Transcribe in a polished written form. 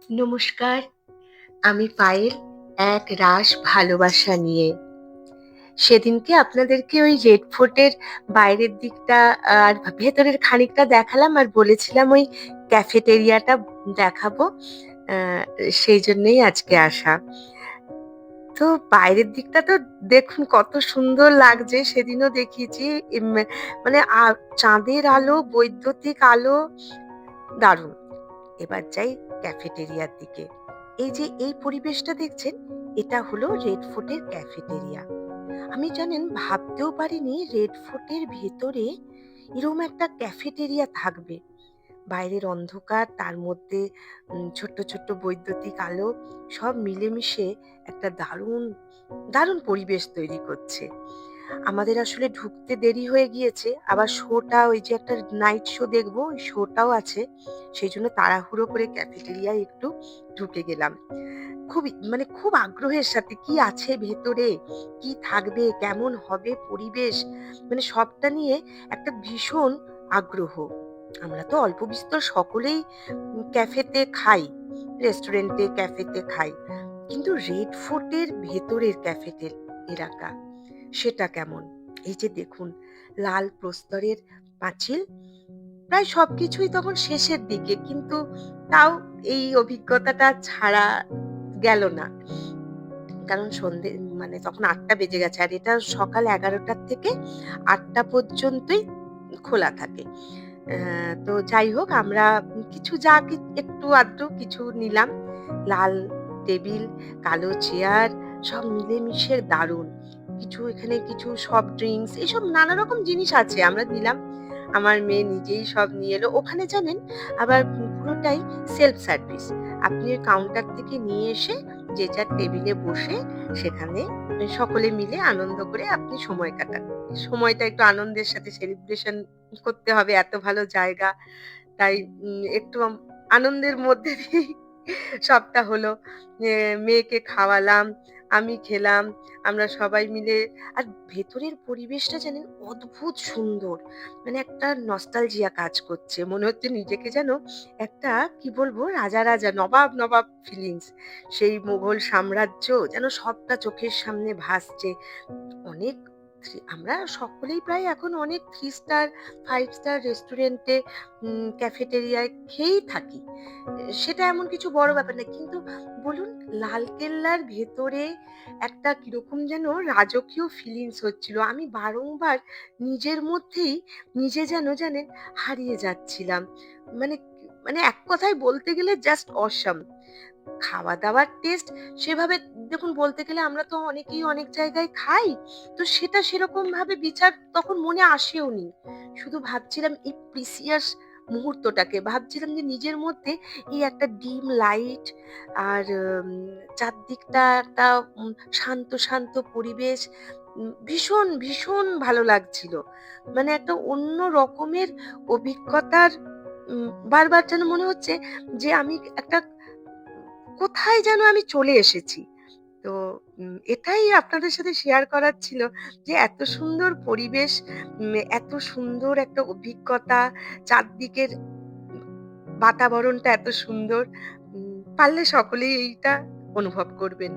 নমস্কার, আমি পায়েল এক রাশ ভালোবাসা নিয়ে। সেদিনকে আপনাদেরকে ওই রেড ফোর্টের বাইরের দিকটা আর ভেতরের খানিকটা দেখালাম আর বলেছিলাম ওই ক্যাফেটেরিয়াটা দেখাবো। আ সেই জন্যই আজকে আসা। তো বাইরের দিকটা তো দেখুন কত সুন্দর লাগছে। সেদিনও দেখিয়েছি। মানে চাঁদের আলো, বৈদ্যুতিক আলো দারুণ। এবার যাই ক্যাফেটেরিয়ার দিকে। এই যে এই পরিবেশটা দেখছেন, এটা হলো রেড ফোর্টের ক্যাফেটেরিয়া। আমি জানেন ভাবতেও পারিনি রেড ফোর্টের ভেতরে এরকম একটা ক্যাফেটেরিয়া থাকবে। বাইরের অন্ধকার, তার মধ্যে ছোট্ট, ছোট্ট বৈদ্যুতিক আলো সব মিলেমিশে একটা দারুণ, দারুণ পরিবেশ তৈরি করছে। আমাদের আসলে ঢুকতে দেরি হয়ে গিয়েছে। আবার শোটা ওই যে একটা নাইট শো দেখবো, ওই শোটাও আছে। সেইজন্য তাড়াহুড়ো করে ক্যাফেটেরিয়ায় একটু ঢুকে গেলাম। খুব আগ্রহের সাথে কি আছে ভেতরে, কি থাকবে, কেমন হবে পরিবেশ, মানে সবটা নিয়ে একটা ভীষণ আগ্রহ। আমরা তো অল্প বিস্তর সকলেই ক্যাফেতে খাই, রেস্টুরেন্টে, ক্যাফেতে খাই। কিন্তু রেড ফোর্টের ভেতরের ক্যাফেটের এলাকা সেটা কেমন? এই যে দেখুন লাল প্রস্তরের পাঁচিল, প্রায় সবকিছুই তখন শেষের দিকে, কিন্তু তাও এই অভিজ্ঞতাটা ছাড়া গেল না। কারণ সন্ধে মানে তখন ৮টা বেজে গেছে। আর এটা সকাল ১১টার থেকে ৮টা পর্যন্তই খোলা থাকে। তো যাই হোক আমরা কিছু যা একটু আধটু কিছু নিলাম। লাল টেবিল, কালো চেয়ার সব মিলেমিশে দারুণ। এখানে কিছু সফট ড্রিংকস এসব নানা রকম জিনিস আছে। আমরা নিলাম। আমার মেয়ে নিজেই সব নিয়ে এলো। ওখানে জানেন আবার পুরোটাই সেলফ সার্ভিস। আপনি ওই কাউন্টার থেকে নিয়ে এসে যে যার টেবিলে বসে সেখানে সকলে মিলে আনন্দ করে আপনি সময় কাটান। সময়টা একটু আনন্দের সাথে সেলিব্রেশন করতে হবে, এত ভালো জায়গা। তাই একটু আনন্দের মধ্যে দিয়েই সবটা হলো। এ মেয়েকে খাওয়ালাম, আমি খেলাম। আমরা সবাই মিলে আর ভেতরের পরিবেশটা জানেন অদ্ভুত সুন্দর। মানে একটা নস্টালজিয়া কাজ করছে। মনে হচ্ছে নিজেকে যেন একটা কি বলবো রাজা, রাজা, নবাব, নবাব ফিলিংস। সেই মুঘল সাম্রাজ্য যেন সবটা চোখের সামনে ভাসছে। অনেক আমরা সকলেই প্রায় এখন অনেক 3 স্টার, 5 স্টার রেস্টুরেন্টে ক্যাফেটেরিয়ায় খেয়েই থাকি। সেটা এমন কিছু বড় ব্যাপার না। কিন্তু বলুন লালকেল্লার ভেতরে একটা কিরকম যেন রাজকীয় ফিলিংস হচ্ছিল। আমি বারংবার নিজের মধ্যেই নিজে যেন জানেন হারিয়ে যাচ্ছিলাম। মানে মানে এক কথায় বলতে গেলে জাস্ট অসাম। খাওয়া-দাওয়ার টেস্ট সেভাবে দেখুন বলতে গেলে আমরা তো অনেকেই অনেক জায়গায় খাই। তো সেটা সেরকমভাবে বিচার তখন মনে আসেওনি। শুধু ভাবছিলাম এই প্রিসিয়াস মুহূর্তটাকে। ভাবছিলাম যে নিজের মধ্যে এই একটা ডিম লাইট আর চারদিকটা একটা শান্ত, শান্ত পরিবেশ। ভীষণ, ভীষণ ভালো লাগছিল। মানে একটা অন্য রকমের অভিজ্ঞতার বারবার যেন মনে হচ্ছে যে আমি একটা কোথায় যেন আমি চলে এসেছি। তো এটাই আপনাদের সাথে শেয়ার করার ছিল যে এত সুন্দর পরিবেশ, এত সুন্দর একটা অভিজ্ঞতা, চারদিকের উম বাতাবরণটা এত সুন্দর। পারলে সকলেই এইটা অনুভব করবেন।